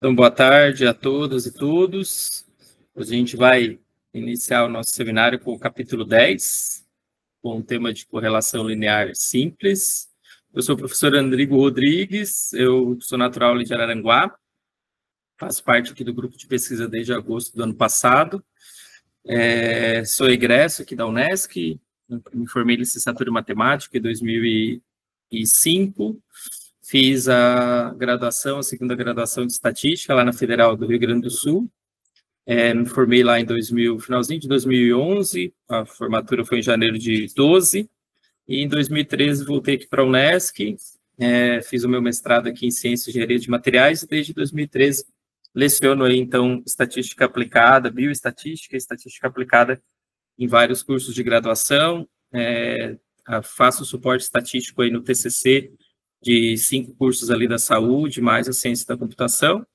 Então, boa tarde a todas e todos. Hoje a gente vai iniciar o nosso seminário com o capítulo 10, com o tema de correlação linear simples. Eu sou o professor Andrigo Rodrigues, eu sou natural de Araranguá, faço parte aqui do grupo de pesquisa desde agosto do ano passado. Sou egresso aqui da Unesc, me formei em licenciatura em matemática em 2005. Fiz a segunda graduação de estatística lá na Federal do Rio Grande do Sul. Me formei lá em finalzinho de 2011, a formatura foi em janeiro de 12, e em 2013 voltei aqui para a Unesc, fiz o meu mestrado aqui em Ciências e Engenharia de Materiais, e desde 2013 leciono aí, então, estatística aplicada, bioestatística e estatística aplicada em vários cursos de graduação, faço suporte estatístico aí no TCC, de 5 cursos ali da saúde, mais a ciência da computação,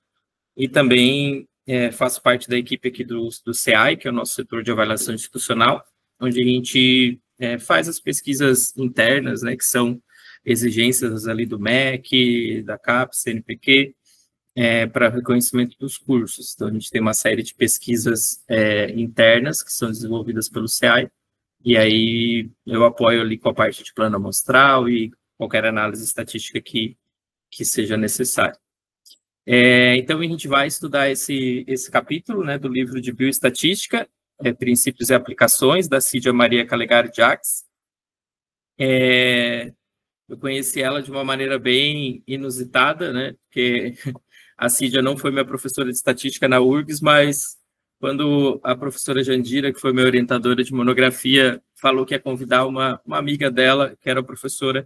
e também faço parte da equipe aqui do CEAI, que é o nosso setor de avaliação institucional, onde a gente faz as pesquisas internas, né, que são exigências ali do MEC, da CAPES, CNPq, para reconhecimento dos cursos. Então, a gente tem uma série de pesquisas internas que são desenvolvidas pelo CEAI, e aí eu apoio ali com a parte de plano amostral e qualquer análise estatística que seja necessária. Então, a gente vai estudar esse capítulo, né, do livro de Bioestatística, Princípios e Aplicações, da Cídia Maria Calegari Jacques. Eu conheci ela de uma maneira bem inusitada, né, porque a Cídia não foi minha professora de estatística na URGS, mas quando a professora Jandira, que foi minha orientadora de monografia, falou que ia convidar uma amiga dela, que era professora,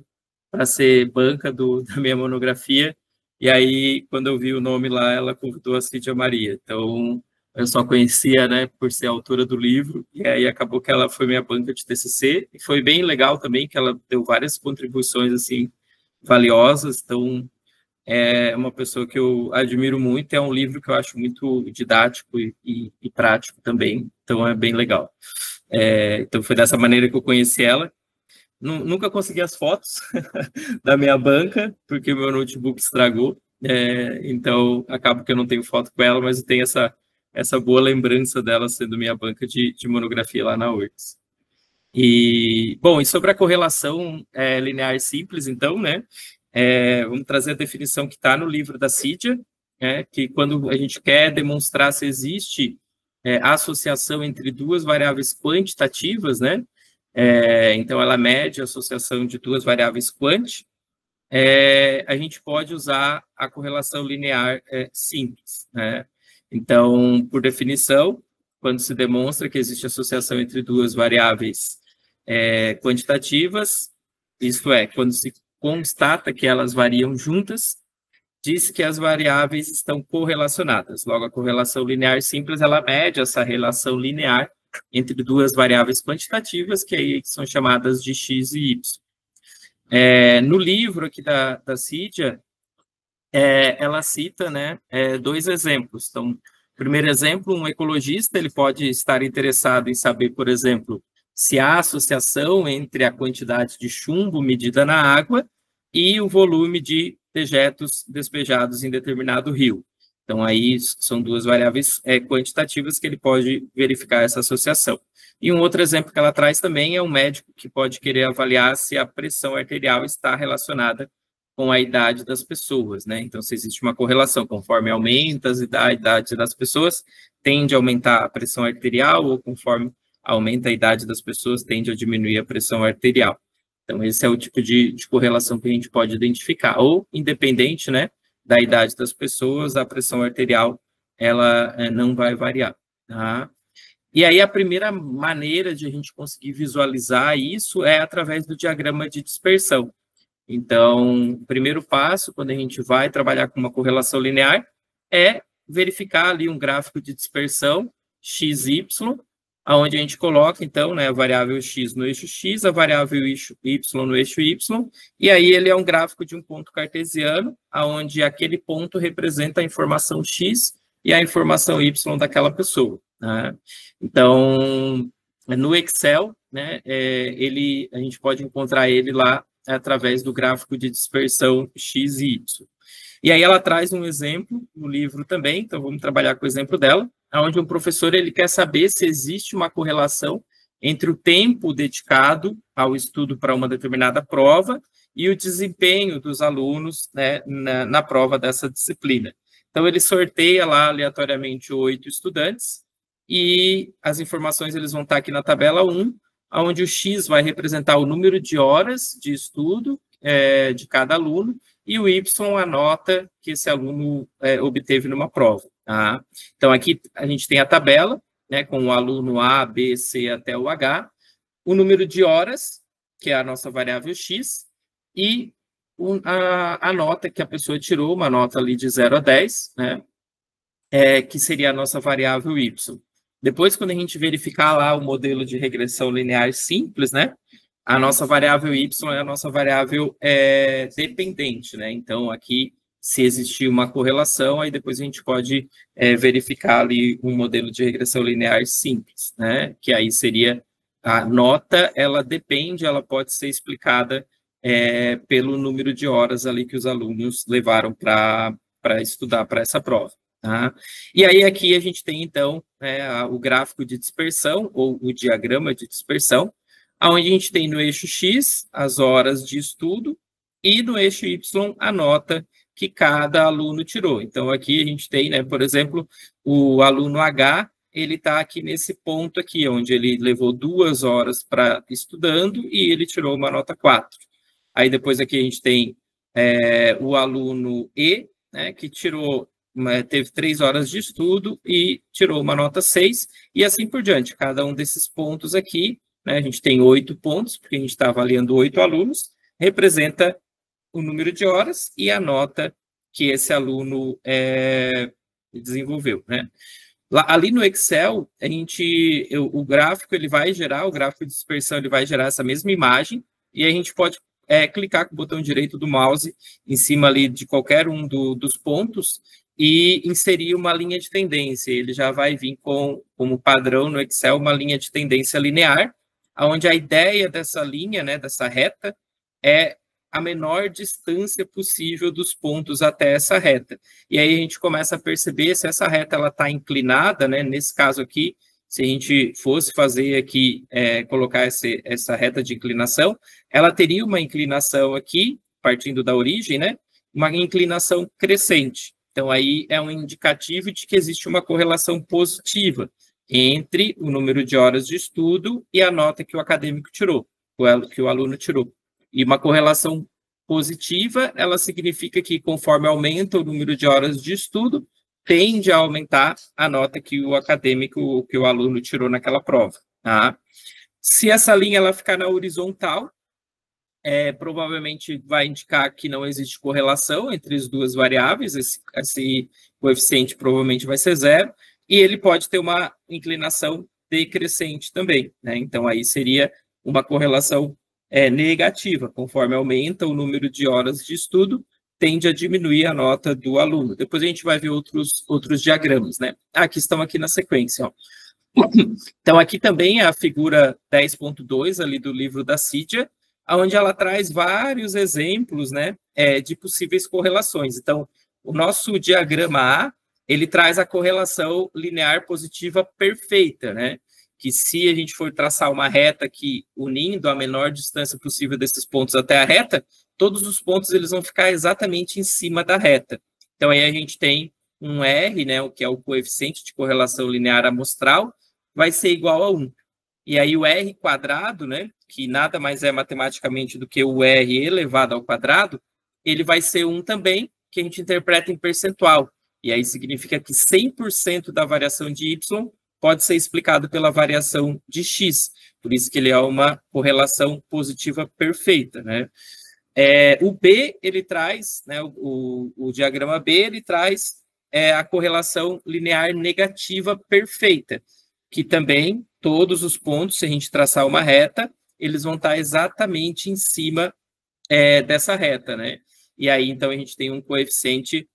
para ser banca da minha monografia, e aí, quando eu vi o nome lá, ela convidou a Cídia Maria. Então, eu só conhecia, né, por ser autora do livro, e aí acabou que ela foi minha banca de TCC, e foi bem legal também, que ela deu várias contribuições, assim, valiosas. Então, é uma pessoa que eu admiro muito, é um livro que eu acho muito didático e prático também, então é bem legal. Então, foi dessa maneira que eu conheci ela. Nunca consegui as fotos da minha banca, porque meu notebook estragou, então acabo que eu não tenho foto com ela, mas eu tenho essa boa lembrança dela sendo minha banca de monografia lá na URGS. E sobre a correlação linear simples, então, né, vamos trazer a definição que está no livro da Cídia, que quando a gente quer demonstrar se existe associação entre duas variáveis quantitativas, né, então ela mede a associação de duas variáveis quant, a gente pode usar a correlação linear simples, né? Então, por definição, quando se demonstra que existe associação entre duas variáveis quantitativas, isto é, quando se constata que elas variam juntas, diz que as variáveis estão correlacionadas. Logo, a correlação linear simples, ela mede essa relação linear entre duas variáveis quantitativas, que aí são chamadas de x e y. No livro aqui da Cídia, ela cita, né, 2 exemplos. Então, primeiro exemplo, um ecologista, ele pode estar interessado em saber, por exemplo, se há associação entre a quantidade de chumbo medida na água e o volume de dejetos despejados em determinado rio. Então, aí são duas variáveis quantitativas que ele pode verificar essa associação. E um outro exemplo que ela traz também é um médico que pode querer avaliar se a pressão arterial está relacionada com a idade das pessoas, né? Então, se existe uma correlação, conforme aumenta a idade das pessoas, tende a aumentar a pressão arterial, ou conforme aumenta a idade das pessoas, tende a diminuir a pressão arterial. Então, esse é o tipo de correlação que a gente pode identificar. Ou, independente, né, da idade das pessoas, a pressão arterial, ela não vai variar, tá? E aí, a primeira maneira de a gente conseguir visualizar isso é através do diagrama de dispersão. Então, o primeiro passo, quando a gente vai trabalhar com uma correlação linear, é verificar ali um gráfico de dispersão, XY, onde a gente coloca, então, né, a variável x no eixo x, a variável y no eixo y, e aí ele é um gráfico de um ponto cartesiano, onde aquele ponto representa a informação x e a informação y daquela pessoa, né? Então, no Excel, né, a gente pode encontrar ele lá através do gráfico de dispersão x e y. E aí ela traz um exemplo no livro também, então vamos trabalhar com o exemplo dela, onde um professor ele quer saber se existe uma correlação entre o tempo dedicado ao estudo para uma determinada prova e o desempenho dos alunos, né, na prova dessa disciplina. Então, ele sorteia lá aleatoriamente 8 estudantes e as informações eles vão estar aqui na tabela 1, onde o X vai representar o número de horas de estudo de cada aluno e o Y a nota que esse aluno obteve numa prova. Tá? Então, aqui a gente tem a tabela, né, com o aluno A, B, C até o H, o número de horas, que é a nossa variável X, e a nota que a pessoa tirou, uma nota ali de 0 a 10, né, que seria a nossa variável Y. Depois, quando a gente verificar lá o modelo de regressão linear simples, né, a nossa variável Y é a nossa variável dependente, né, então aqui, se existir uma correlação, aí depois a gente pode verificar ali um modelo de regressão linear simples, né, que aí seria a nota, ela depende, ela pode ser explicada pelo número de horas ali que os alunos levaram para estudar para essa prova. Tá? E aí aqui a gente tem, então, o gráfico de dispersão, ou o diagrama de dispersão, onde a gente tem no eixo X as horas de estudo e no eixo Y a nota que cada aluno tirou. Então, aqui a gente tem, né, por exemplo, o aluno H, ele está aqui nesse ponto aqui, onde ele levou 2 horas para estudando e ele tirou uma nota 4. Aí depois aqui a gente tem o aluno E, né, que teve 3 horas de estudo e tirou uma nota 6, e assim por diante. Cada um desses pontos aqui, né, a gente tem 8 pontos, porque a gente está avaliando 8 alunos, representa o número de horas e a nota que esse aluno desenvolveu, né? Ali no Excel, o gráfico ele vai gerar, o gráfico de dispersão ele vai gerar essa mesma imagem, e a gente pode clicar com o botão direito do mouse em cima ali de qualquer um dos pontos e inserir uma linha de tendência. Ele já vai vir como padrão no Excel uma linha de tendência linear, onde a ideia dessa linha, né, dessa reta, é a menor distância possível dos pontos até essa reta. E aí a gente começa a perceber se essa reta está inclinada, né, nesse caso aqui, se a gente fosse fazer aqui, colocar essa reta de inclinação, ela teria uma inclinação aqui, partindo da origem, né, uma inclinação crescente. Então, aí é um indicativo de que existe uma correlação positiva entre o número de horas de estudo e a nota que o acadêmico tirou, que o aluno tirou. E uma correlação positiva, ela significa que conforme aumenta o número de horas de estudo, tende a aumentar a nota que o acadêmico, que o aluno tirou naquela prova. Tá? Se essa linha ela ficar na horizontal, provavelmente vai indicar que não existe correlação entre as duas variáveis, esse coeficiente provavelmente vai ser 0, e ele pode ter uma inclinação decrescente também, né? Então, aí seria uma correlação negativa, conforme aumenta o número de horas de estudo, tende a diminuir a nota do aluno. Depois a gente vai ver outros diagramas, né? Que estão aqui na sequência, ó. Então, aqui também é a figura 10.2 ali do livro da Cídia, onde ela traz vários exemplos, né, de possíveis correlações. Então, o nosso diagrama A, ele traz a correlação linear positiva perfeita, né? Que se a gente for traçar uma reta aqui, unindo a menor distância possível desses pontos até a reta, todos os pontos eles vão ficar exatamente em cima da reta. Então, aí a gente tem um R, né, o que é o coeficiente de correlação linear amostral, vai ser igual a 1. E aí o R quadrado, né, que nada mais é matematicamente do que o R elevado ao quadrado, ele vai ser 1 também, que a gente interpreta em percentual. E aí significa que 100% da variação de Y pode ser explicado pela variação de X. Por isso que ele é uma correlação positiva perfeita, né? O B, ele traz, né, o diagrama B, ele traz a correlação linear negativa perfeita, que também todos os pontos, se a gente traçar uma reta, eles vão estar exatamente em cima dessa reta, né? E aí, então, a gente tem um coeficiente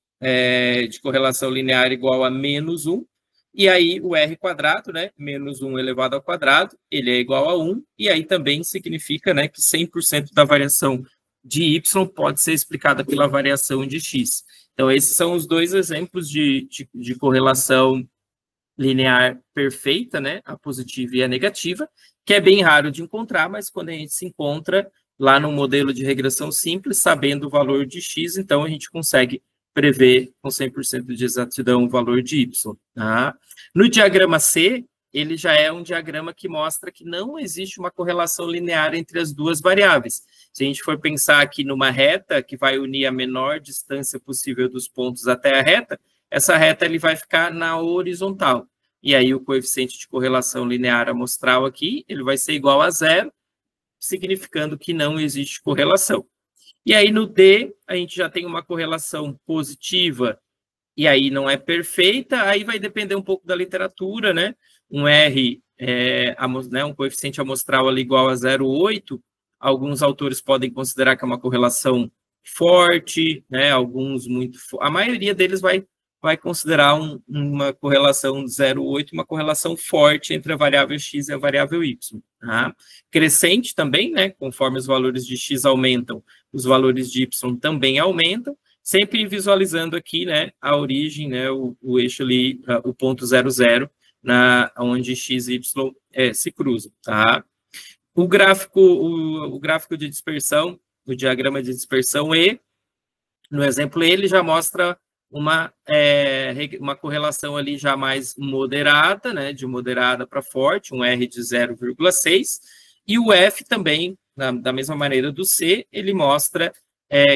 de correlação linear igual a -1, e aí o R quadrado, né, -1 elevado ao quadrado, ele é igual a 1, e aí também significa, né, que 100% da variação de Y pode ser explicada pela variação de X. Então, esses são os dois exemplos de correlação linear perfeita, né? A positiva e a negativa, que é bem raro de encontrar, mas quando a gente se encontra lá no modelo de regressão simples, sabendo o valor de x, então a gente consegue prever com 100% de exatidão o valor de y. Tá? No diagrama C, ele já é um diagrama que mostra que não existe uma correlação linear entre as duas variáveis. Se a gente for pensar aqui numa reta que vai unir a menor distância possível dos pontos até a reta, essa reta ele vai ficar na horizontal. E aí o coeficiente de correlação linear amostral aqui, ele vai ser igual a zero, significando que não existe correlação. E aí no D, a gente já tem uma correlação positiva, e aí não é perfeita, aí vai depender um pouco da literatura, né? Um R, um coeficiente amostral ali igual a 0,8, alguns autores podem considerar que é uma correlação forte, né? Alguns muito... A maioria deles vai considerar uma correlação 0,8, uma correlação forte entre a variável x e a variável y. Tá? Crescente também, né? Conforme os valores de x aumentam, os valores de y também aumentam, sempre visualizando aqui, né, a origem, né, o eixo ali, o ponto 00, onde x e y se cruzam. Tá? O gráfico de dispersão, o diagrama de dispersão E, no exemplo E, ele já mostra uma correlação ali já mais moderada, né, de moderada para forte, um R de 0,6, e o F também, da mesma maneira do C, ele mostra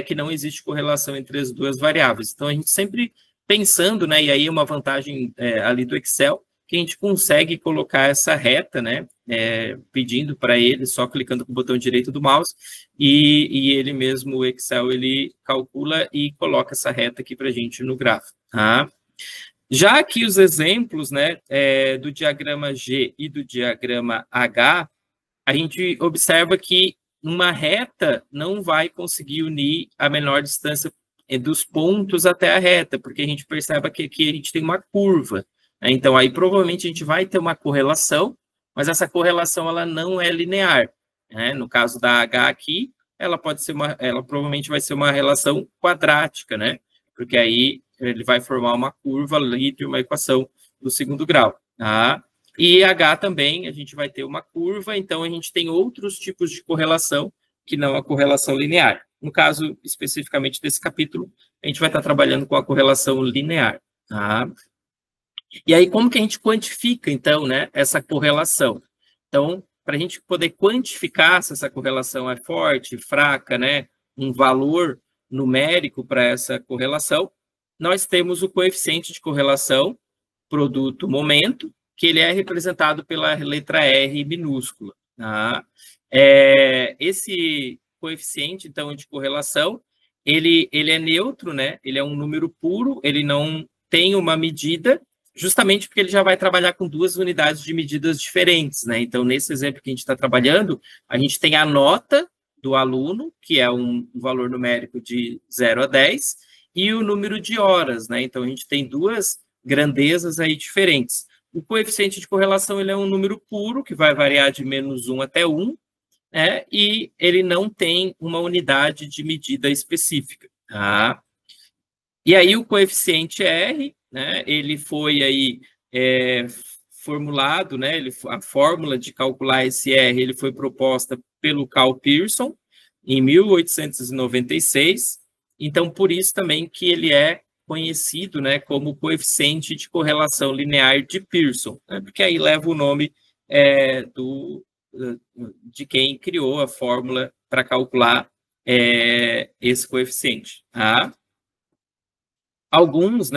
que não existe correlação entre as duas variáveis. Então, a gente sempre pensando, né, e aí uma vantagem ali do Excel, que a gente consegue colocar essa reta, né, pedindo para ele, só clicando com o botão direito do mouse, e ele mesmo, o Excel, ele calcula e coloca essa reta aqui para a gente no gráfico. Tá? Já aqui os exemplos, né, do diagrama G e do diagrama H, a gente observa que uma reta não vai conseguir unir a menor distância dos pontos até a reta, porque a gente percebe que aqui a gente tem uma curva. Né? Então, aí provavelmente a gente vai ter uma correlação, mas essa correlação ela não é linear. Né? No caso da H aqui, ela provavelmente vai ser uma relação quadrática, né? Porque aí ele vai formar uma curva ali de uma equação do segundo grau. Tá? E H também, a gente vai ter uma curva, então a gente tem outros tipos de correlação que não a correlação linear. No caso, especificamente desse capítulo, a gente vai estar trabalhando com a correlação linear. Tá? E aí, como que a gente quantifica, então, né, essa correlação? Então, para a gente poder quantificar se essa correlação é forte, fraca, né, um valor numérico para essa correlação, nós temos o coeficiente de correlação produto-momento, que ele é representado pela letra R minúscula. Tá? Esse coeficiente, então, de correlação, ele é neutro, né? Ele é um número puro, ele não tem uma medida, justamente porque ele já vai trabalhar com duas unidades de medidas diferentes, né? Então, nesse exemplo que a gente está trabalhando, a gente tem a nota do aluno, que é um valor numérico de 0 a 10, e o número de horas, né? Então, a gente tem duas grandezas aí diferentes. O coeficiente de correlação ele é um número puro, que vai variar de -1 até 1, né? E ele não tem uma unidade de medida específica. Tá? E aí o coeficiente R, né? Ele foi aí formulado, né? A fórmula de calcular esse R ele foi proposta pelo Carl Pearson em 1896. Então, por isso também que ele é conhecido, né, como coeficiente de correlação linear de Pearson, né, porque aí leva o nome de quem criou a fórmula para calcular esse coeficiente. Tá? Algumas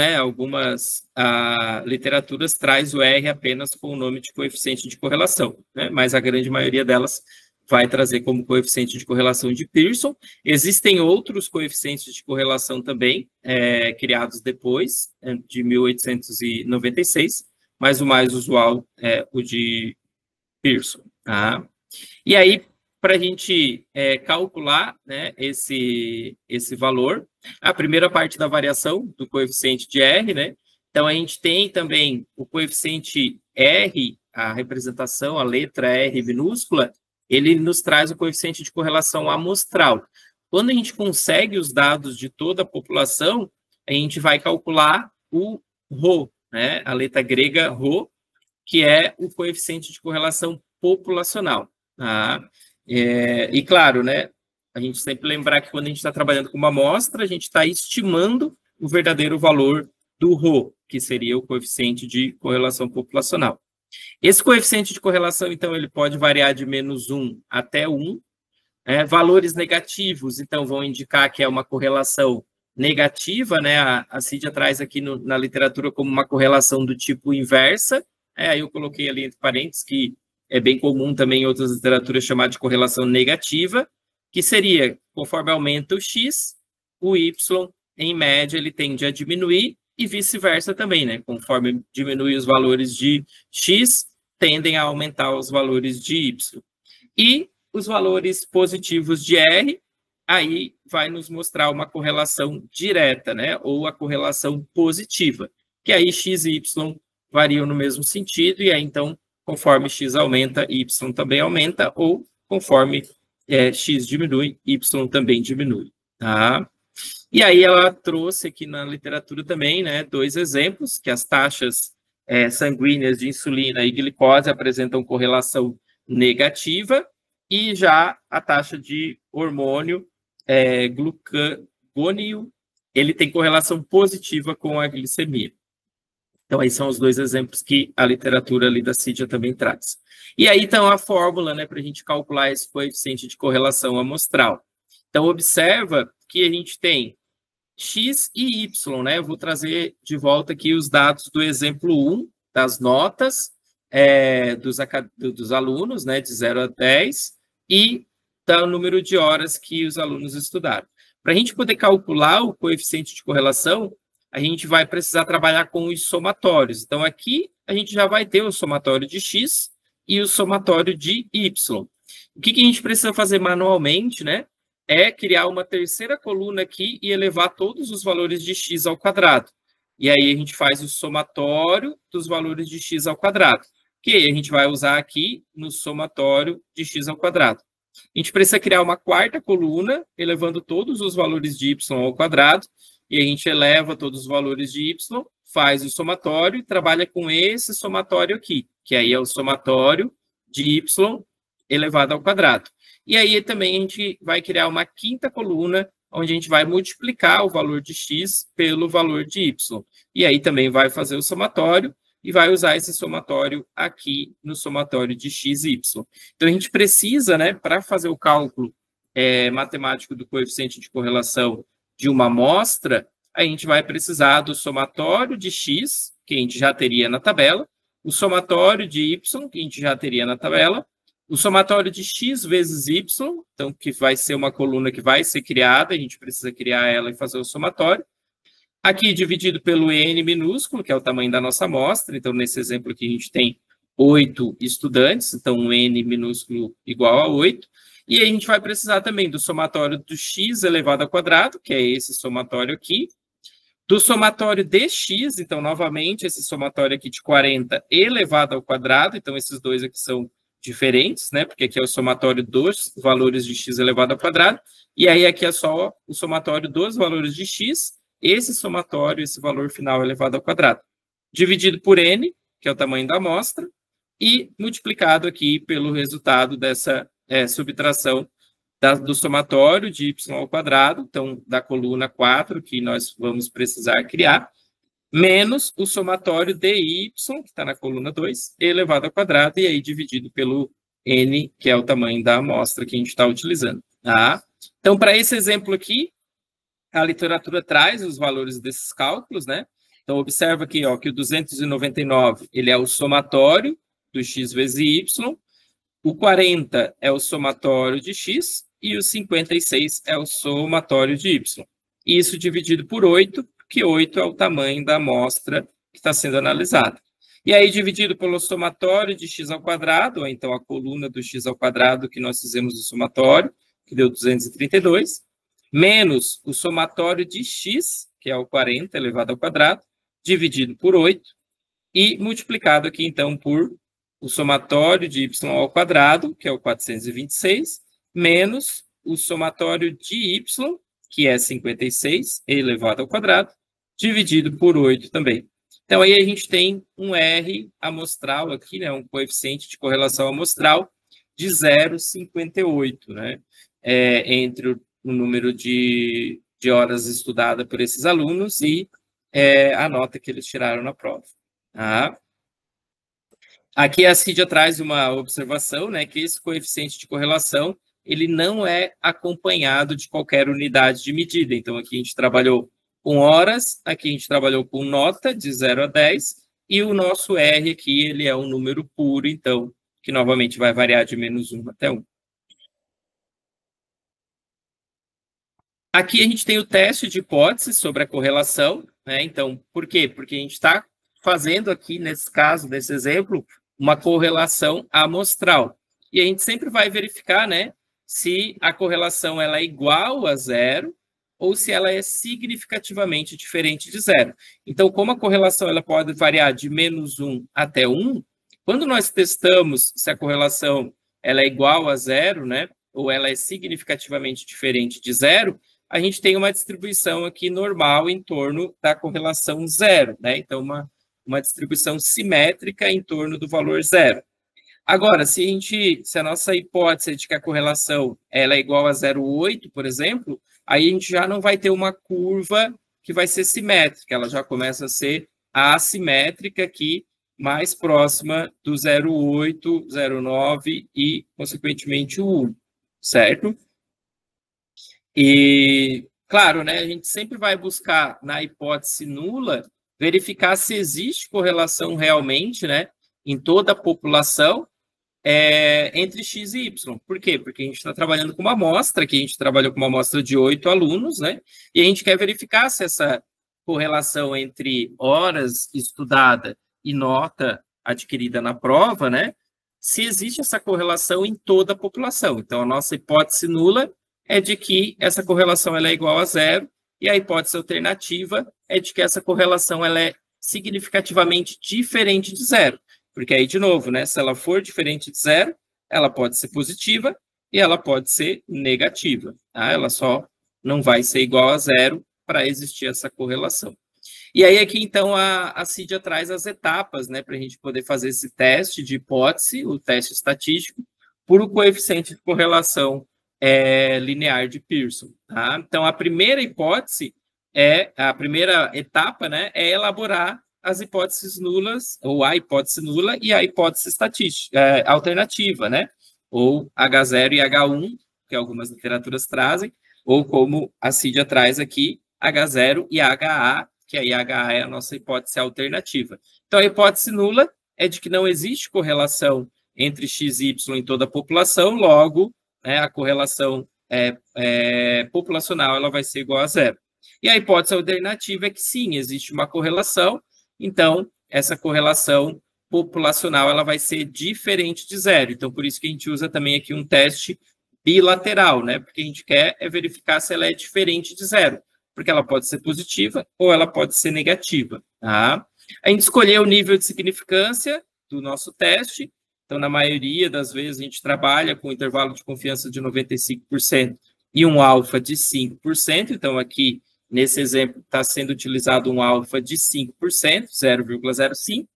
literaturas traz o R apenas com o nome de coeficiente de correlação, né, mas a grande maioria delas vai trazer como coeficiente de correlação de Pearson. Existem outros coeficientes de correlação também, criados depois, de 1896, mas o mais usual é o de Pearson. Tá? E aí, para a gente calcular, né, esse valor, a primeira parte da variação do coeficiente de R, né? Então, a gente tem também o coeficiente R, a representação, a letra R minúscula, ele nos traz o coeficiente de correlação amostral. Quando a gente consegue os dados de toda a população, a gente vai calcular o ρ, né? A letra grega ρ, que é o coeficiente de correlação populacional. Tá? E claro, né? A gente sempre lembrar que quando a gente está trabalhando com uma amostra, a gente está estimando o verdadeiro valor do ρ, que seria o coeficiente de correlação populacional. Esse coeficiente de correlação, então, ele pode variar de -1 até 1. Valores negativos, então, vão indicar que é uma correlação negativa, né? A Cídia traz aqui na literatura como uma correlação do tipo inversa. Aí eu coloquei ali entre parênteses que é bem comum também em outras literaturas chamar de correlação negativa, que seria, conforme aumenta o x, o y, em média, ele tende a diminuir, e vice-versa também, né? Conforme diminui os valores de x, tendem a aumentar os valores de y. E os valores positivos de R, aí vai nos mostrar uma correlação direta, né? Ou a correlação positiva, que aí x e y variam no mesmo sentido, e aí, então, conforme x aumenta, y também aumenta, ou conforme x diminui, y também diminui, tá? E aí ela trouxe aqui na literatura também, né, 2 exemplos, que as taxas sanguíneas de insulina e glicose apresentam correlação negativa, e já a taxa de hormônio glucagônio, ele tem correlação positiva com a glicemia. Então, aí são os 2 exemplos que a literatura ali da Cídia também traz. E aí, então, a fórmula, né, para a gente calcular esse coeficiente de correlação amostral. Então, observa que a gente tem x e y, né? Eu vou trazer de volta aqui os dados do exemplo 1, das notas dos alunos, né, de 0 a 10, e do número de horas que os alunos estudaram. Para a gente poder calcular o coeficiente de correlação, a gente vai precisar trabalhar com os somatórios. Então, aqui a gente já vai ter o somatório de x e o somatório de y. O que a gente precisa fazer manualmente, né? É criar uma terceira coluna aqui e elevar todos os valores de x ao quadrado. E aí a gente faz o somatório dos valores de x ao quadrado, que a gente vai usar aqui no somatório de x ao quadrado. A gente precisa criar uma quarta coluna, elevando todos os valores de y ao quadrado, e a gente eleva todos os valores de y, faz o somatório e trabalha com esse somatório aqui, que aí é o somatório de y elevado ao quadrado. E aí também a gente vai criar uma quinta coluna, onde a gente vai multiplicar o valor de x pelo valor de y. E aí também vai fazer o somatório e vai usar esse somatório aqui no somatório de x e y. Então, a gente precisa, né, para fazer o cálculo matemático do coeficiente de correlação de uma amostra, a gente vai precisar do somatório de x, que a gente já teria na tabela, o somatório de y, que a gente já teria na tabela, o somatório de x vezes y, então, que vai ser uma coluna que vai ser criada, a gente precisa criar ela e fazer o somatório. Aqui, dividido pelo n minúsculo, que é o tamanho da nossa amostra. Então, nesse exemplo aqui, a gente tem 8 estudantes, então, um n minúsculo igual a 8. E aí, a gente vai precisar também do somatório do x elevado ao quadrado, que é esse somatório aqui, do somatório de x, então, novamente, esse somatório aqui de 40 elevado ao quadrado, então, esses dois aqui são diferentes, né? Porque aqui é o somatório dos valores de x elevado ao quadrado, e aí aqui é só o somatório dos valores de x, esse somatório, esse valor final elevado ao quadrado, dividido por n, que é o tamanho da amostra, e multiplicado aqui pelo resultado dessa subtração do somatório de y ao quadrado, então, da coluna 4, que nós vamos precisar criar, menos o somatório de y, que está na coluna 2, elevado ao quadrado, e aí dividido pelo n, que é o tamanho da amostra que a gente está utilizando. Tá? Então, para esse exemplo aqui, a literatura traz os valores desses cálculos, né? Então, observa aqui, ó, que o 299, ele é o somatório do x vezes y, o 40 é o somatório de x, e o 56 é o somatório de y. Isso dividido por 8, que 8 é o tamanho da amostra que está sendo analisada. E aí, dividido pelo somatório de x ao quadrado, ou então a coluna do x ao quadrado que nós fizemos o somatório, que deu 232, menos o somatório de x, que é o 40 elevado ao quadrado, dividido por 8, e multiplicado aqui, então, por o somatório de y ao quadrado, que é o 426, menos o somatório de y, que é 56 elevado ao quadrado, dividido por 8 também. Então, aí a gente tem um R amostral aqui, né, um coeficiente de correlação amostral de 0,58, né, entre o número de horas estudadas por esses alunos e a nota que eles tiraram na prova. Tá? Aqui a Cídia traz uma observação, né, que esse coeficiente de correlação, ele não é acompanhado de qualquer unidade de medida. Então, aqui a gente trabalhou com horas, aqui a gente trabalhou com nota de 0 a 10, e o nosso R aqui, ele é um número puro, então, que novamente vai variar de -1 até 1. Aqui a gente tem o teste de hipótese sobre a correlação, né? Então, por quê? Porque a gente está fazendo aqui, nesse caso, nesse exemplo, uma correlação amostral. E a gente sempre vai verificar, né, se a correlação ela é igual a 0 ou se ela é significativamente diferente de 0. Então, como a correlação ela pode variar de -1 até 1, quando nós testamos se a correlação ela é igual a 0, né, ou ela é significativamente diferente de 0, a gente tem uma distribuição aqui normal em torno da correlação 0, né? Então, uma distribuição simétrica em torno do valor 0. Agora, se a nossa hipótese é de que a correlação ela é igual a 0,8, por exemplo, aí a gente já não vai ter uma curva que vai ser simétrica, ela já começa a ser assimétrica aqui, mais próxima do 0,8, 0,9 e, consequentemente, o 1, certo? E, claro, né, a gente sempre vai buscar, na hipótese nula, verificar se existe correlação realmente, né, em toda a população, entre X e Y. Por quê? Porque a gente está trabalhando com uma amostra, que a gente trabalhou com uma amostra de 8 alunos, né, e a gente quer verificar se essa correlação entre horas estudada e nota adquirida na prova, né, se existe essa correlação em toda a população. Então, a nossa hipótese nula é de que essa correlação ela é igual a 0, e a hipótese alternativa é de que essa correlação ela é significativamente diferente de 0. Porque aí, de novo, né, se ela for diferente de 0, ela pode ser positiva e ela pode ser negativa. Tá? Ela só não vai ser igual a 0 para existir essa correlação. E aí aqui, então, a Cídia traz as etapas, né, para a gente poder fazer esse teste de hipótese, o teste estatístico, por o coeficiente de correlação linear de Pearson. Tá? Então, a primeira hipótese, a primeira etapa, né, é elaborar as hipóteses nulas, ou a hipótese nula e a hipótese estatística, alternativa, né? Ou H0 e H1, que algumas literaturas trazem, ou como a Cídia traz aqui, H0 e HA, que aí HA é a nossa hipótese alternativa. Então, a hipótese nula é de que não existe correlação entre X e Y em toda a população, logo, né, a correlação populacional ela vai ser igual a 0. E a hipótese alternativa é que sim, existe uma correlação, então essa correlação populacional ela vai ser diferente de 0. Então, por isso que a gente usa também aqui um teste bilateral, né? Porque a gente quer verificar se ela é diferente de 0, porque ela pode ser positiva ou ela pode ser negativa. Tá? A gente escolheu o nível de significância do nosso teste. Então, na maioria das vezes, a gente trabalha com um intervalo de confiança de 95% e um alfa de 5%. Então, aqui, nesse exemplo, está sendo utilizado um alfa de 5%, 0,05.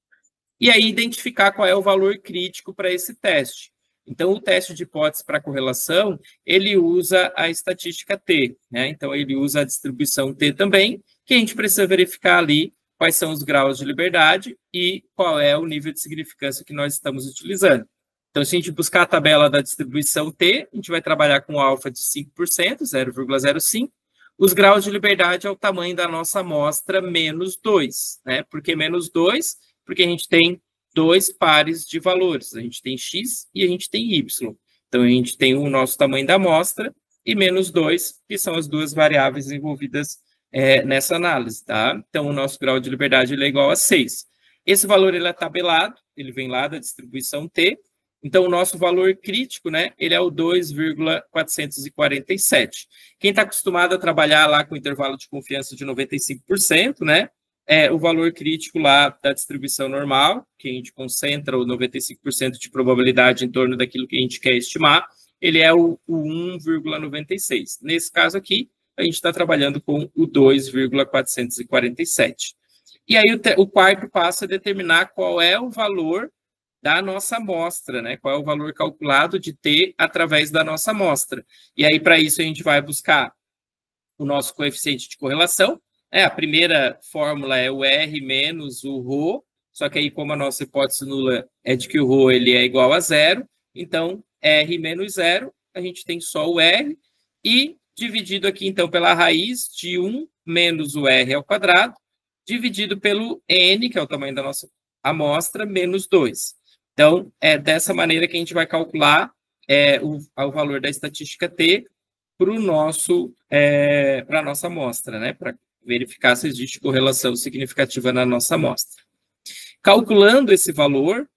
E aí, identificar qual é o valor crítico para esse teste. Então, o teste de hipótese para correlação, ele usa a estatística T, né? Então, ele usa a distribuição T também, que a gente precisa verificar ali quais são os graus de liberdade e qual é o nível de significância que nós estamos utilizando. Então, se a gente buscar a tabela da distribuição T, a gente vai trabalhar com alfa de 5%, 0,05. Os graus de liberdade é o tamanho da nossa amostra menos 2, né? Por que menos 2? Porque a gente tem dois pares de valores, a gente tem X e a gente tem Y. Então, a gente tem o nosso tamanho da amostra e menos 2, que são as duas variáveis envolvidas nessa análise, tá? Então, o nosso grau de liberdade ele é igual a 6. Esse valor ele é tabelado, ele vem lá da distribuição T. Então, o nosso valor crítico, né, ele é o 2,447. Quem está acostumado a trabalhar lá com intervalo de confiança de 95%, né, o valor crítico lá da distribuição normal, que a gente concentra o 95% de probabilidade em torno daquilo que a gente quer estimar, ele é o 1,96. Nesse caso aqui, a gente está trabalhando com o 2,447. E aí o quarto passo é determinar qual é o valor da nossa amostra, né? Qual é o valor calculado de T através da nossa amostra. E aí, para isso, a gente vai buscar o nosso coeficiente de correlação. A primeira fórmula é o R menos o ρ, só que aí, como a nossa hipótese nula é de que o ρ ele é igual a zero, então, R menos zero, a gente tem só o R, e dividido aqui, então, pela raiz de 1 menos o R ao quadrado, dividido pelo N, que é o tamanho da nossa amostra, menos 2. Então, é dessa maneira que a gente vai calcular o valor da estatística T para a nossa amostra, né? Para verificar se existe correlação significativa na nossa amostra. Calculando esse valor,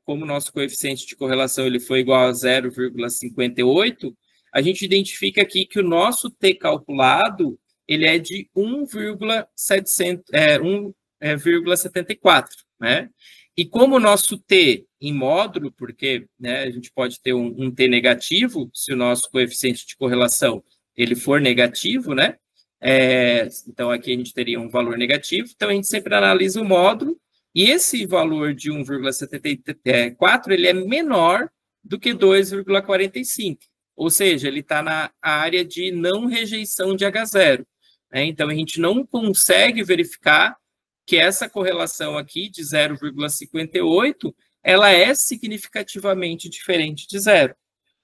como o nosso coeficiente de correlação ele foi igual a 0,58, a gente identifica aqui que o nosso T calculado ele é de 1,74, né? E como o nosso T em módulo, porque a gente pode ter um T negativo, se o nosso coeficiente de correlação ele for negativo, né? Então, aqui a gente teria um valor negativo. Então, a gente sempre analisa o módulo, e esse valor de 1,74, ele é menor do que 2,45. Ou seja, ele está na área de não rejeição de H0. Então, a gente não consegue verificar que essa correlação aqui de 0,58, ela é significativamente diferente de zero.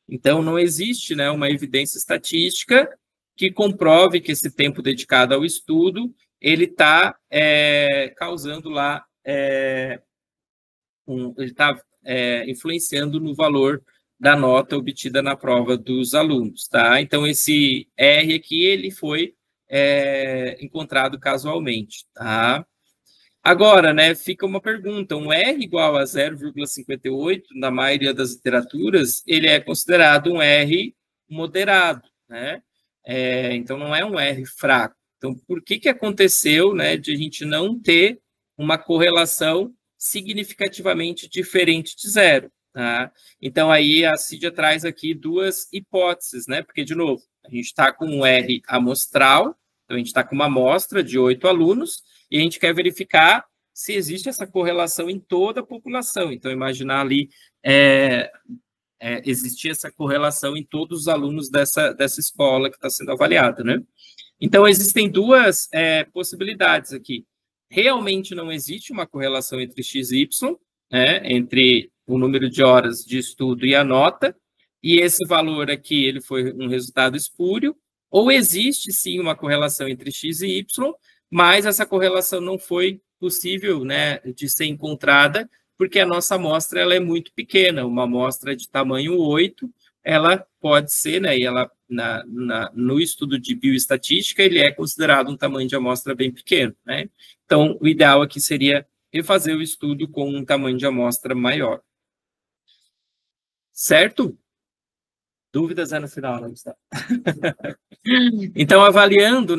Então, não existe uma evidência estatística que comprove que esse tempo dedicado ao estudo, ele está causando lá, ele está influenciando no valor da nota obtida na prova dos alunos, tá? Então, esse R aqui, ele foi encontrado casualmente, tá? Agora, fica uma pergunta, um R igual a 0,58, na maioria das literaturas, ele é considerado um R moderado, né? Então, não é um R fraco. Então, por que aconteceu, de a gente não ter uma correlação significativamente diferente de zero, tá? Então, aí a Cídia traz aqui duas hipóteses, né? Porque, de novo, a gente está com um R amostral, então a gente está com uma amostra de 8 alunos, e a gente quer verificar se existe essa correlação em toda a população. Então, imaginar ali existir essa correlação em todos os alunos dessa escola que está sendo avaliada, né? Então, existem duas possibilidades aqui. Realmente não existe uma correlação entre x e y, entre o número de horas de estudo e a nota, e esse valor aqui ele foi um resultado espúrio, ou existe sim uma correlação entre x e y, mas essa correlação não foi possível de ser encontrada, porque a nossa amostra ela é muito pequena, uma amostra de tamanho 8, ela pode ser, e ela, no estudo de bioestatística, ele é considerado um tamanho de amostra bem pequeno, né? Então, o ideal aqui seria refazer o estudo com um tamanho de amostra maior. Certo? Dúvidas no final, não está? Então, avaliando,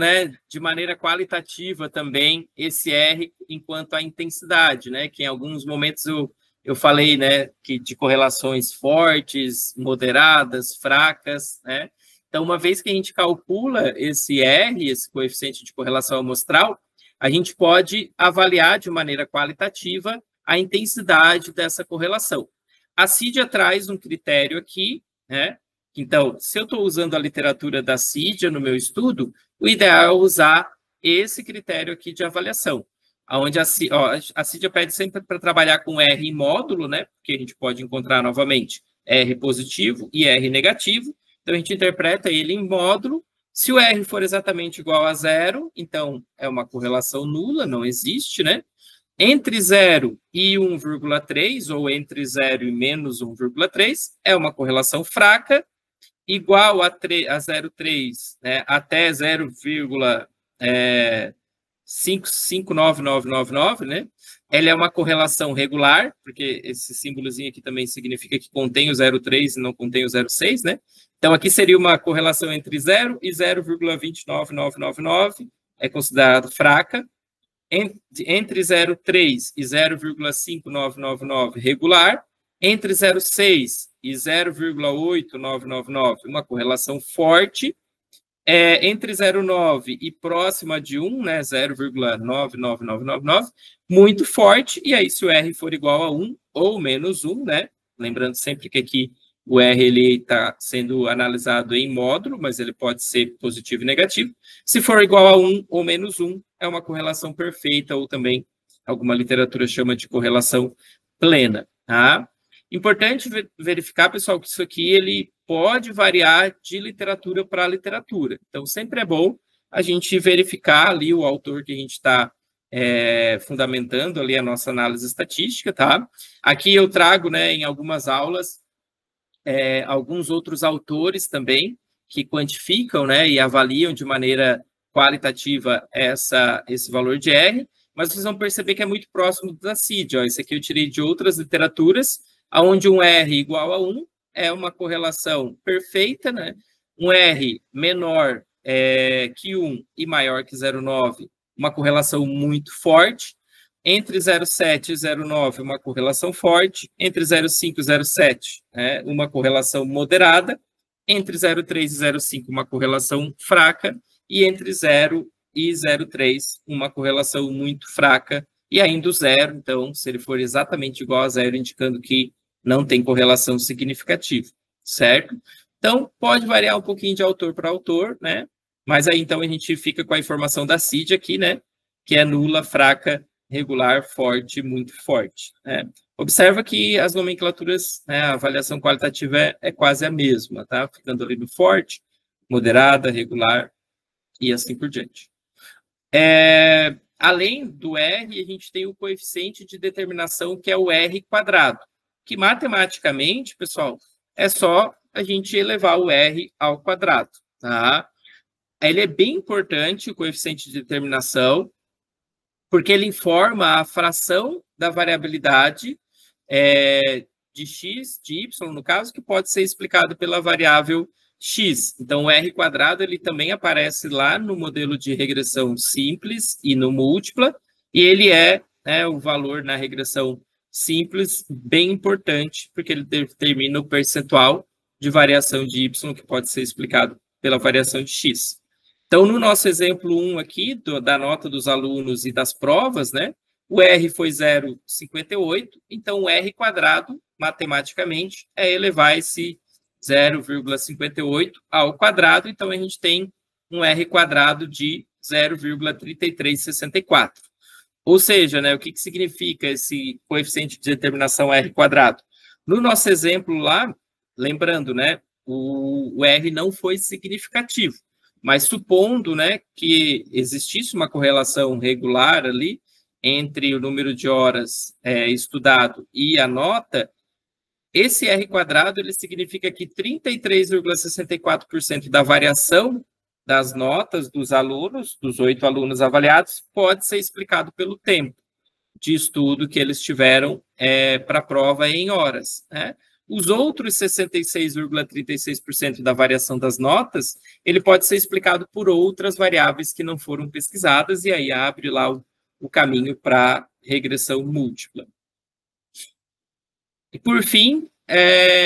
de maneira qualitativa também esse R enquanto a intensidade, que em alguns momentos eu falei, que de correlações fortes, moderadas, fracas, Então, uma vez que a gente calcula esse R, esse coeficiente de correlação amostral, a gente pode avaliar de maneira qualitativa a intensidade dessa correlação. A Cídia traz um critério aqui, Então, se eu estou usando a literatura da Cídia no meu estudo, o ideal é usar esse critério aqui de avaliação, onde a Cídia pede sempre para trabalhar com R em módulo, porque a gente pode encontrar novamente R positivo e R negativo, então a gente interpreta ele em módulo. Se o R for exatamente igual a zero, então é uma correlação nula, não existe, Entre 0 e 1,3, ou entre 0 e menos 1,3, é uma correlação fraca, igual a 0,3 até 0,559999, Ela é uma correlação regular, porque esse símbolozinho aqui também significa que contém o 0,3 e não contém o 0,6, Então, aqui seria uma correlação entre 0 e 0,29999, é considerado fraca. Entre 0,3 e 0,5999, regular. Entre 0,6 e 0,8999, uma correlação forte. entre 0,9 e próxima de 1, né, 0,999999, muito forte, e aí se o R for igual a 1 ou menos 1, né, lembrando sempre que aqui o R está sendo analisado em módulo, mas ele pode ser positivo e negativo. Se for igual a 1 ou menos 1, é uma correlação perfeita, ou também alguma literatura chama de correlação plena, tá? Importante verificar, pessoal, que isso aqui ele pode variar de literatura para literatura. Então, sempre é bom a gente verificar ali o autor que a gente está fundamentando ali a nossa análise estatística, tá? Aqui eu trago, né, em algumas aulas, alguns outros autores também que quantificam, né, e avaliam de maneira qualitativa esse valor de R, mas vocês vão perceber que é muito próximo da CID. Ó. Esse aqui eu tirei de outras literaturas, onde um R igual a 1 é uma correlação perfeita, né? Um R menor que 1 e maior que 0,9, uma correlação muito forte. Entre 0,7 e 0,9, uma correlação forte. Entre 0,5 e 0,7, uma correlação moderada. Entre 0,3 e 0,5, uma correlação fraca. E entre 0 e 0,3, uma correlação muito fraca. E ainda o 0, então, se ele for exatamente igual a 0, indicando que não tem correlação significativa, certo? Então, pode variar um pouquinho de autor para autor, né? Mas aí, então, a gente fica com a informação da CID aqui, né? Que é nula, fraca, regular, forte, muito forte. Né? Observa que as nomenclaturas, né, a avaliação qualitativa é quase a mesma, tá? Ficando ali no forte, moderada, regular e assim por diante. Além do R, a gente tem o coeficiente de determinação, que é o R quadrado, que matematicamente, pessoal, é só a gente elevar o R ao quadrado, tá? Ele é bem importante, o coeficiente de determinação, porque ele informa a fração da variabilidade de x, de y, no caso, que pode ser explicado pela variável x. Então, o R quadrado, ele também aparece lá no modelo de regressão simples e no múltipla, e ele é o valor na regressão simples bem importante, porque ele determina o percentual de variação de y, que pode ser explicado pela variação de x. Então, no nosso exemplo 1 aqui, da nota dos alunos e das provas, né, o R foi 0,58, então o R quadrado, matematicamente, é elevar esse 0,58 ao quadrado, então a gente tem um R quadrado de 0,3364. Ou seja, né, o que significa esse coeficiente de determinação R quadrado? No nosso exemplo lá, lembrando, né, o R não foi significativo, mas supondo, né, que existisse uma correlação regular ali entre o número de horas estudado e a nota, esse R quadrado ele significa que 33,64% da variação das notas dos alunos, dos 8 alunos avaliados, pode ser explicado pelo tempo de estudo que eles tiveram para a prova em horas, né? Os outros 66,36% da variação das notas, ele pode ser explicado por outras variáveis que não foram pesquisadas, e aí abre lá o caminho para regressão múltipla. E, por fim,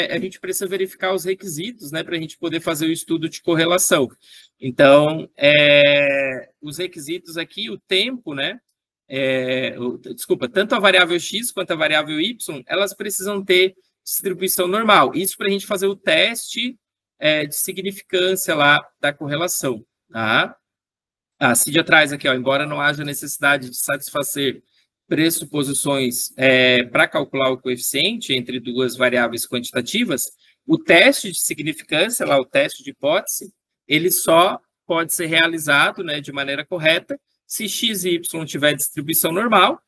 a gente precisa verificar os requisitos, né, para a gente poder fazer o estudo de correlação. Então, os requisitos aqui, o tempo, né, desculpa, tanto a variável x quanto a variável y, elas precisam ter distribuição normal. Isso para a gente fazer o teste de significância lá da correlação. Tá? A CID atrás aqui, ó, embora não haja necessidade de satisfazer pressuposições para calcular o coeficiente entre duas variáveis quantitativas, o teste de significância, lá, o teste de hipótese, ele só pode ser realizado, né, de maneira correta se x e y tiver distribuição normal,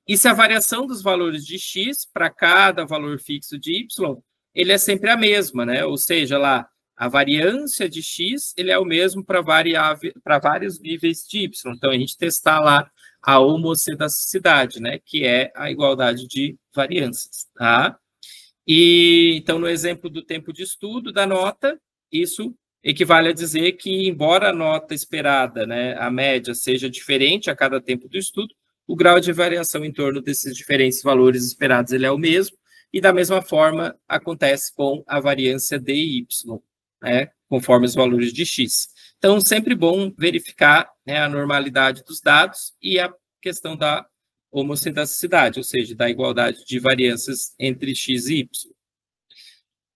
e se a variação dos valores de x para cada valor fixo de y, ele é sempre a mesma, né? Ou seja, lá, a variância de x, ele é o mesmo para vários níveis de y. Então, a gente testar lá a homocedasticidade, né? Que é a igualdade de variâncias, tá? E, então, no exemplo do tempo de estudo da nota, isso equivale a dizer que, embora a nota esperada, né, a média, seja diferente a cada tempo do estudo, o grau de variação em torno desses diferentes valores esperados ele é o mesmo, e da mesma forma acontece com a variância DY, né? conforme os valores de x. Então, sempre bom verificar, né, a normalidade dos dados e a questão da homocedaticidade, ou seja, da igualdade de variâncias entre x e y.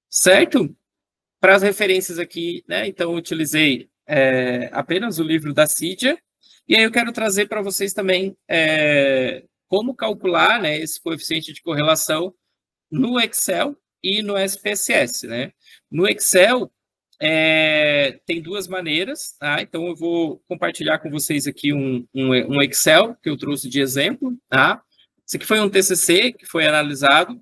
Certo? Para as referências aqui, né, então, eu utilizei apenas o livro da Cydia, e aí eu quero trazer para vocês também como calcular, né, esse coeficiente de correlação no Excel e no SPSS, né? No Excel, tem duas maneiras, tá? Então, eu vou compartilhar com vocês aqui um Excel que eu trouxe de exemplo, tá? Esse aqui foi um TCC que foi analisado,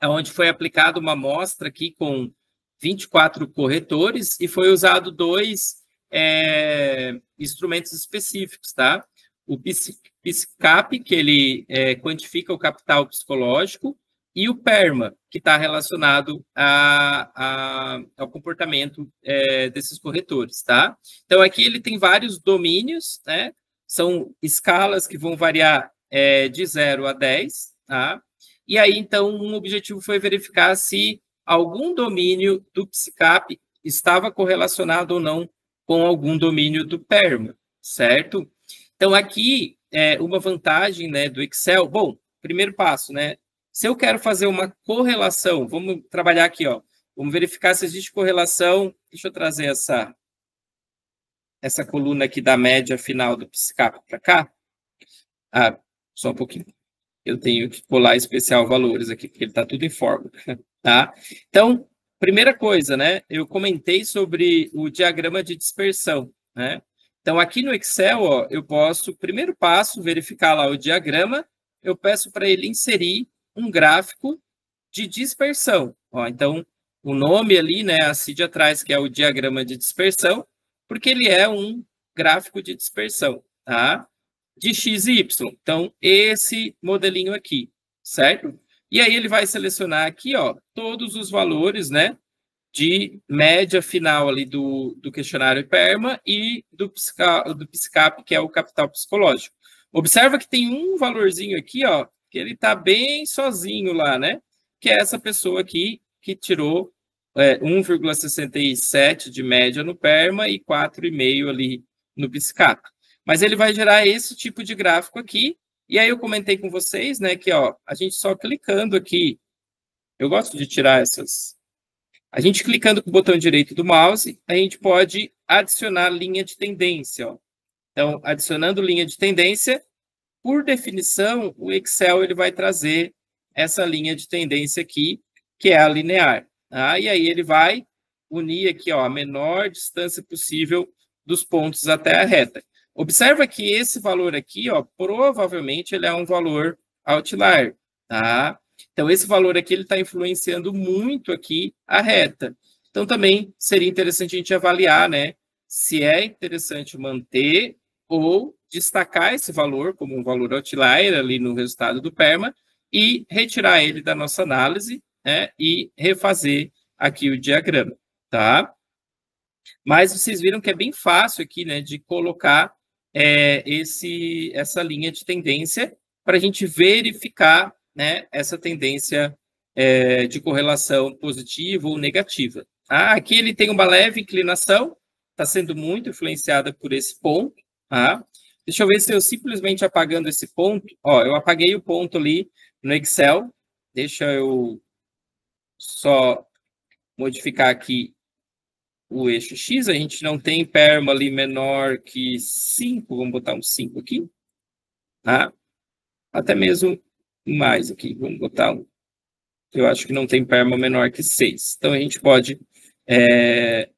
onde foi aplicada uma amostra aqui com 24 corretores e foi usado dois instrumentos específicos, tá? O PSICAP, que ele quantifica o capital psicológico, e o PERMA, que está relacionado ao comportamento desses corretores, tá? Então, aqui ele tem vários domínios, né? São escalas que vão variar de 0 a 10, tá? E aí, então, um objetivo foi verificar se algum domínio do PSICAP estava correlacionado ou não com algum domínio do PERMA, certo? Então, aqui, uma vantagem, né, do Excel, bom, primeiro passo, né? Se eu quero fazer uma correlação, vamos trabalhar aqui, ó. Vamos verificar se existe correlação. Deixa eu trazer essa coluna aqui da média final do PSICAP para cá. Ah, só um pouquinho. Eu tenho que colar especial valores aqui, porque ele está tudo em fórmula, tá? Então, primeira coisa, né? Eu comentei sobre o diagrama de dispersão, né? Então, aqui no Excel, ó, eu posso, primeiro passo, verificar lá o diagrama, eu peço para ele inserir um gráfico de dispersão. Ó, então, o nome ali, né, a Cydia atrás, que é o diagrama de dispersão, porque ele é um gráfico de dispersão, tá? De x e y. Então, esse modelinho aqui, certo? E aí ele vai selecionar aqui, ó, todos os valores, né, de média final ali do questionário PERMA e do PSICAP, que é o capital psicológico. Observa que tem um valorzinho aqui, ó, que ele está bem sozinho lá, né? Que é essa pessoa aqui que tirou 1,67 de média no PERMA e 4,5 ali no PSICAP. Mas ele vai gerar esse tipo de gráfico aqui. E aí eu comentei com vocês, né, que ó, a gente só clicando aqui, eu gosto de tirar essas. A gente clicando com o botão direito do mouse, a gente pode adicionar linha de tendência, ó. Então, adicionando linha de tendência, por definição, o Excel ele vai trazer essa linha de tendência aqui, que é a linear. Tá? E aí ele vai unir aqui, ó, a menor distância possível dos pontos até a reta. Observa que esse valor aqui, ó, provavelmente ele é um valor outlier, tá? Então, esse valor aqui ele está influenciando muito aqui a reta. Então, também seria interessante a gente avaliar, né, se é interessante manter ou destacar esse valor como um valor outlier ali no resultado do PERMA e retirar ele da nossa análise, né, e refazer aqui o diagrama, tá? Mas vocês viram que é bem fácil aqui, né, de colocar essa linha de tendência para a gente verificar, né, essa tendência de correlação positiva ou negativa. Tá? Aqui ele tem uma leve inclinação, está sendo muito influenciada por esse ponto. Tá? Deixa eu ver se eu simplesmente apagando esse ponto. Ó, eu apaguei o ponto ali no Excel. Deixa eu só modificar aqui o eixo X. A gente não tem PERMA ali menor que 5. Vamos botar um 5 aqui. Tá? Até mesmo mais aqui. Vamos botar um. Eu acho que não tem PERMA menor que 6. Então, a gente pode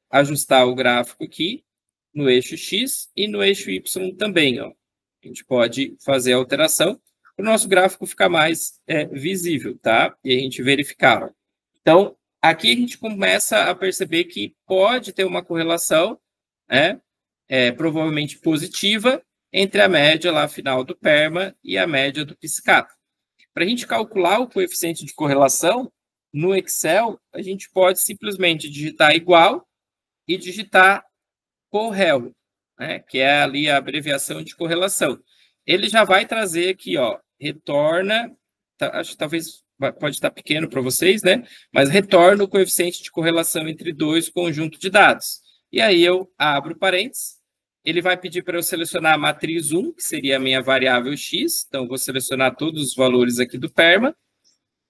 ajustar o gráfico aqui no eixo X e no eixo Y também. Ó. A gente pode fazer a alteração para o nosso gráfico ficar mais visível, tá? E a gente verificar. Ó. Então, aqui a gente começa a perceber que pode ter uma correlação, né, provavelmente positiva, entre a média lá final do PERMA e a média do PSICAP. Para a gente calcular o coeficiente de correlação, no Excel, a gente pode simplesmente digitar igual e digitar correl, né, que é ali a abreviação de correlação. Ele já vai trazer aqui, ó, retorna, acho que talvez pode estar pequeno para vocês, né? Mas retorna o coeficiente de correlação entre dois conjuntos de dados. E aí eu abro parênteses, ele vai pedir para eu selecionar a matriz 1, que seria a minha variável x, então vou selecionar todos os valores aqui do PERMA,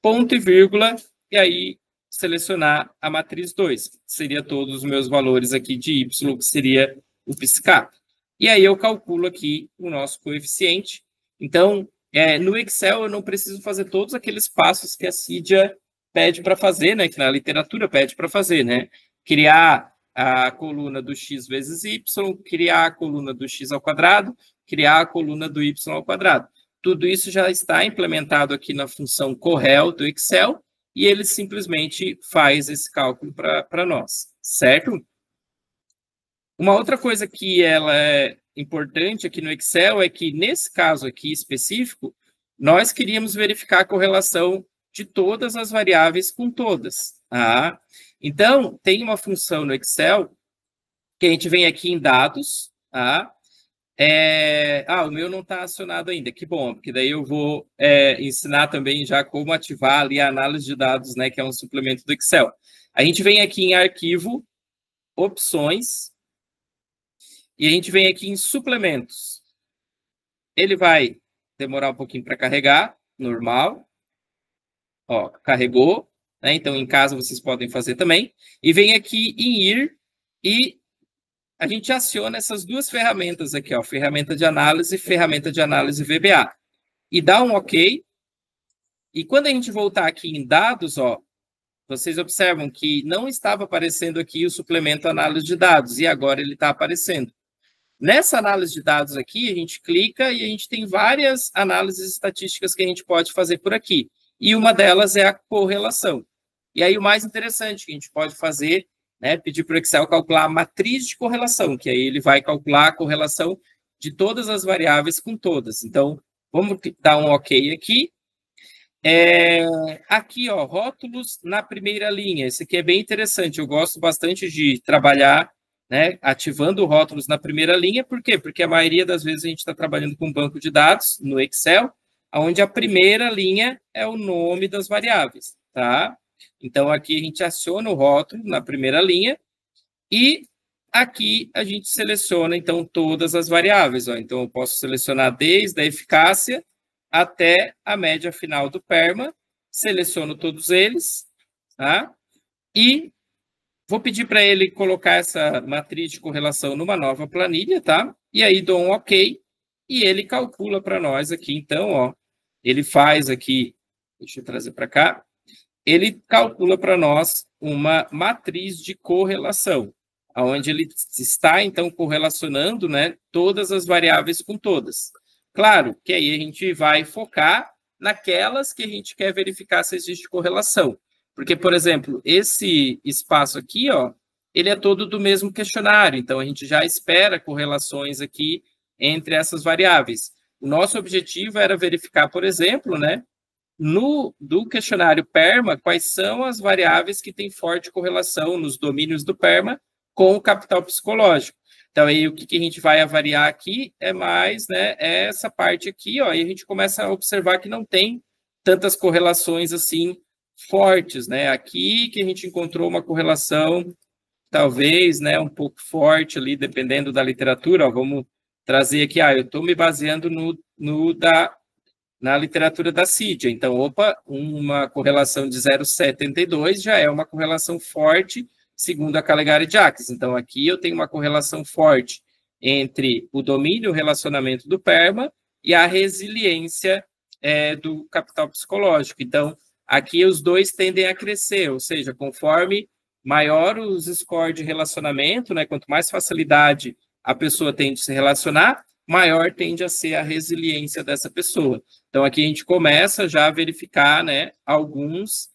ponto e vírgula, e aí selecionar a matriz 2, que seria todos os meus valores aqui de y, que seria o psicap. E aí eu calculo aqui o nosso coeficiente. Então, no Excel eu não preciso fazer todos aqueles passos que a Cydia pede para fazer, né? Que na literatura pede para fazer, né? Criar a coluna do x vezes y, criar a coluna do x ao quadrado, criar a coluna do y ao quadrado. Tudo isso já está implementado aqui na função correl do Excel e ele simplesmente faz esse cálculo para nós, certo? Uma outra coisa que ela é importante aqui no Excel é que, nesse caso aqui específico, nós queríamos verificar a correlação de todas as variáveis com todas. Tá? Então, tem uma função no Excel que a gente vem aqui em dados, tá? O meu não está acionado ainda, que bom, porque daí eu vou ensinar também já como ativar ali a análise de dados, né, que é um suplemento do Excel. A gente vem aqui em arquivo, opções, e a gente vem aqui em suplementos. Ele vai demorar um pouquinho para carregar, normal. Ó, carregou, né? Então, em casa vocês podem fazer também. E vem aqui em ir e a gente aciona essas duas ferramentas aqui, ó, ferramenta de análise VBA. E dá um OK. E quando a gente voltar aqui em dados, ó, vocês observam que não estava aparecendo aqui o suplemento análise de dados, e agora ele está aparecendo. Nessa análise de dados aqui, a gente clica e a gente tem várias análises estatísticas que a gente pode fazer por aqui. E uma delas é a correlação. E aí o mais interessante que a gente pode fazer, né, pedir para o Excel calcular a matriz de correlação, que aí ele vai calcular a correlação de todas as variáveis com todas. Então, vamos dar um OK aqui. Aqui, ó, rótulos na primeira linha. Esse aqui é bem interessante. Eu gosto bastante de trabalhar, né, ativando rótulos na primeira linha. Por quê? Porque a maioria das vezes a gente está trabalhando com um banco de dados no Excel, onde a primeira linha é o nome das variáveis, tá? Então, aqui a gente aciona o rótulo na primeira linha e aqui a gente seleciona, então, todas as variáveis. Ó. Então, eu posso selecionar desde a eficácia até a média final do PERMA, seleciono todos eles, tá? E vou pedir para ele colocar essa matriz de correlação numa nova planilha, tá? E aí dou um OK e ele calcula para nós aqui. Então, ó, ele faz aqui, deixa eu trazer para cá, ele calcula para nós uma matriz de correlação, onde ele está, então, correlacionando, né, todas as variáveis com todas. Claro que aí a gente vai focar naquelas que a gente quer verificar se existe correlação. Porque, por exemplo, esse espaço aqui, ó, ele é todo do mesmo questionário, então a gente já espera correlações aqui entre essas variáveis. O nosso objetivo era verificar, por exemplo, né, do questionário PERMA, quais são as variáveis que têm forte correlação nos domínios do PERMA com o capital psicológico. Então, aí, o que a gente vai avaliar aqui é mais, né, essa parte aqui, ó, e a gente começa a observar que não tem tantas correlações assim fortes, né? Aqui que a gente encontrou uma correlação, talvez, né, um pouco forte ali, dependendo da literatura, ó, vamos trazer aqui, eu estou me baseando na literatura da Cydia, então, uma correlação de 0,72 já é uma correlação forte, segundo a Calegari-Jacques. Então, aqui eu tenho uma correlação forte entre o domínio e o relacionamento do PERMA e a resiliência do capital psicológico. Então, aqui os dois tendem a crescer, ou seja, conforme maior os scores de relacionamento, né, quanto mais facilidade a pessoa tem de se relacionar, maior tende a ser a resiliência dessa pessoa. Então, aqui a gente começa já a verificar, né, algumas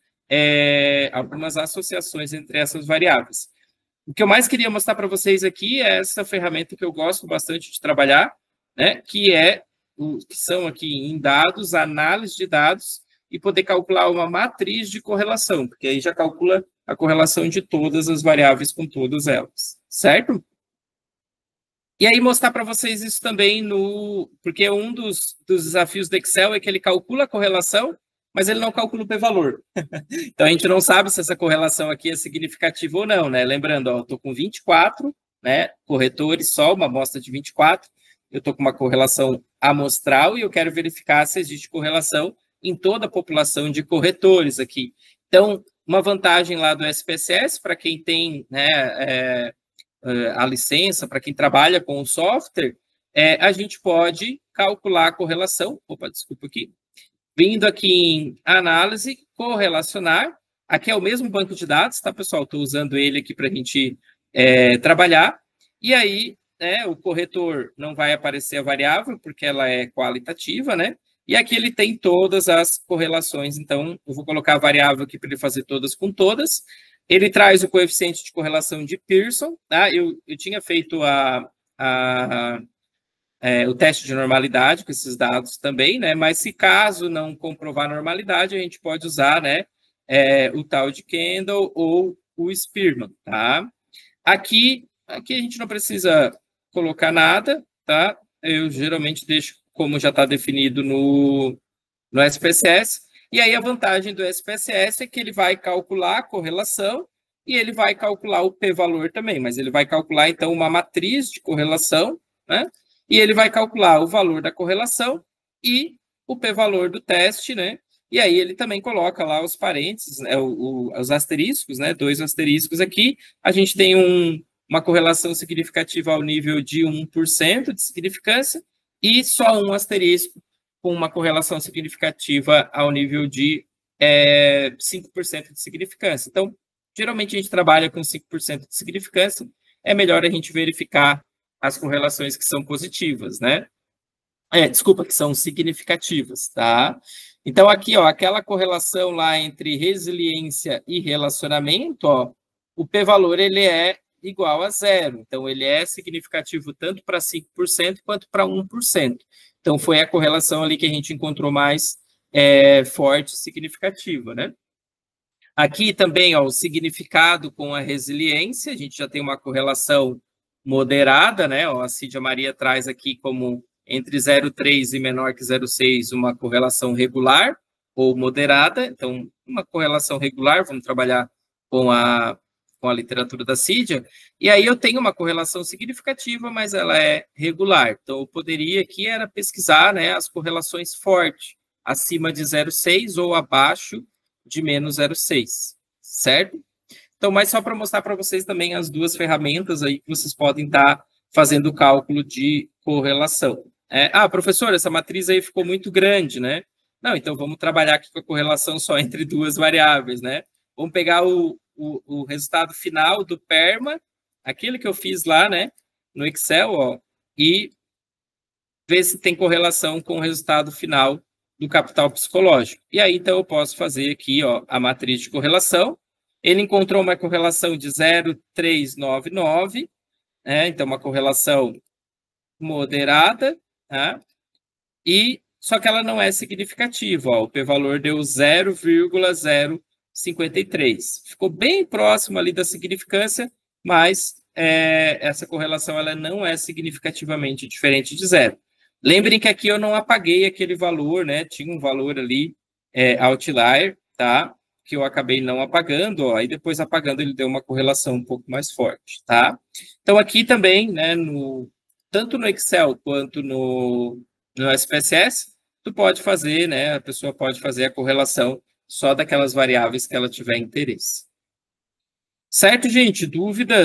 associações entre essas variáveis. O que eu mais queria mostrar para vocês aqui é essa ferramenta que eu gosto bastante de trabalhar, né, que são aqui em dados, análise de dados, e poder calcular uma matriz de correlação, porque aí já calcula a correlação de todas as variáveis com todas elas, certo? E aí mostrar para vocês isso também porque um dos desafios do Excel é que ele calcula a correlação, mas ele não calcula o p-valor. Então, a gente não sabe se essa correlação aqui é significativa ou não, né? Lembrando, ó, eu estou com 24, né, corretores, só uma amostra de 24, eu estou com uma correlação amostral e eu quero verificar se existe correlação em toda a população de corretores aqui. Então, uma vantagem lá do SPSS, para quem tem, né, a licença, para quem trabalha com o software, a gente pode calcular a correlação, desculpa aqui, vindo aqui em análise, correlacionar, aqui é o mesmo banco de dados, tá, pessoal? Estou usando ele aqui para a gente trabalhar, e aí, né, o corretor não vai aparecer a variável, porque ela é qualitativa, né? E aqui ele tem todas as correlações, então eu vou colocar a variável aqui para ele fazer todas com todas. Ele traz o coeficiente de correlação de Pearson, tá? Eu tinha feito o teste de normalidade com esses dados também, né? Mas se caso não comprovar normalidade, a gente pode usar, né, o tal de Kendall ou o Spearman, tá? Aqui a gente não precisa colocar nada, tá? Eu geralmente deixo como já está definido no SPSS. E aí a vantagem do SPSS é que ele vai calcular a correlação e ele vai calcular o p-valor também, mas ele vai calcular, então, uma matriz de correlação, né? E ele vai calcular o valor da correlação e o p-valor do teste, né? E aí ele também coloca lá os parênteses, né, os asteriscos, né? 2 asteriscos aqui. A gente tem uma correlação significativa ao nível de 1% de significância e só um asterisco com uma correlação significativa ao nível de 5% de significância. Então, geralmente a gente trabalha com 5% de significância, é melhor a gente verificar as correlações que são positivas, né? Desculpa, que são significativas, tá? Então, aqui, ó, aquela correlação lá entre resiliência e relacionamento, ó, o p-valor, ele é igual a 0. Então, ele é significativo tanto para 5% quanto para 1%. Então, foi a correlação ali que a gente encontrou mais forte e significativa, né? Aqui também, ó, o significado com a resiliência, a gente já tem uma correlação moderada, né? Ó, a Cídia Maria traz aqui como entre 0,3 e menor que 0,6 uma correlação regular ou moderada. Então, uma correlação regular, vamos trabalhar com a literatura da Cídia. E aí eu tenho uma correlação significativa, mas ela é regular. Então, eu poderia aqui era pesquisar, né, as correlações fortes, acima de 0,6 ou abaixo de menos 0,6, certo? Então, mas só para mostrar para vocês também as duas ferramentas aí que vocês podem estar fazendo o cálculo de correlação. Professor, essa matriz aí ficou muito grande, né? Não, então vamos trabalhar aqui com a correlação só entre duas variáveis, né? Vamos pegar o resultado final do PERMA, aquele que eu fiz lá, né, no Excel, ó, e ver se tem correlação com o resultado final do capital psicológico. E aí, então, eu posso fazer aqui, ó, a matriz de correlação. Ele encontrou uma correlação de 0,399, né? Então, uma correlação moderada, tá? E só que ela não é significativa, ó, o p-valor deu 0,053. Ficou bem próximo ali da significância, mas essa correlação ela não é significativamente diferente de 0. Lembrem que aqui eu não apaguei aquele valor, né? Tinha um valor ali, outlier, tá? Que eu acabei não apagando, ó, e depois apagando ele deu uma correlação um pouco mais forte, tá? Então aqui também, né, tanto no Excel quanto no SPSS, tu pode fazer, né, a pessoa pode fazer a correlação só daquelas variáveis que ela tiver interesse. Certo, gente? Dúvidas?